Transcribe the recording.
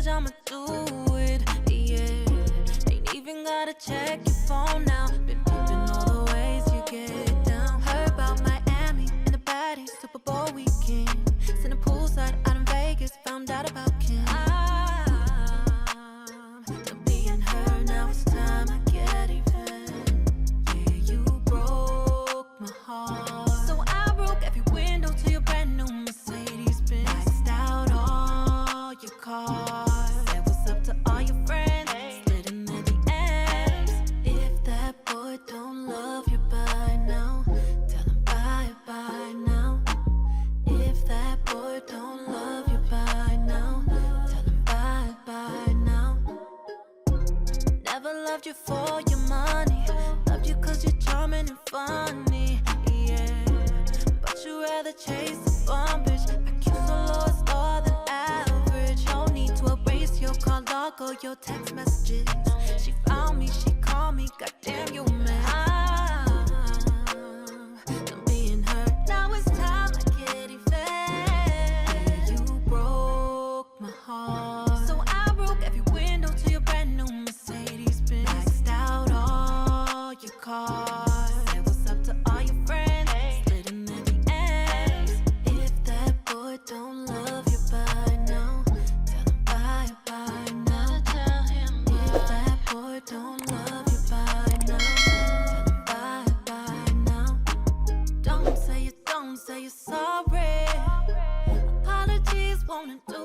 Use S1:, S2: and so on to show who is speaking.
S1: I'ma do it, yeah. Ain't even gotta check your phone now. Been peeping all the ways you get down. Heard about Miami and the baddies, Super Bowl weekend. Sitting poolside out in Vegas, found out about Kim. I'm being her, now it's time I get even. Yeah, you broke my heart. So I broke every window to your brand new Mercedes Benz. Maxed out all your cars. Said what's up to all your friends. Slid in the DMs. If that boy don't love you by now, tell him bye now. If that boy don't love you by now, tell him bye now. Never loved you for your money. Loved you cause you're charming and funny, yeah. But you rather chase a bum bitch. Like you so low, it's lower than average. No need to erase your call log or your text messages. She found me, she called me, goddamn you man. I'm being hurt, now it's time I get even. Yeah, you broke my heart. So I broke every window to your brand new Mercedes Benz. Maxed out all your cars. Said what's up to all your friends. Slid in the DMs. If that boy don't love you by now, tell him bye now. Tell him if that boy don't love you by now, tell him bye now. Don't say you're sorry. Apologies, wanna do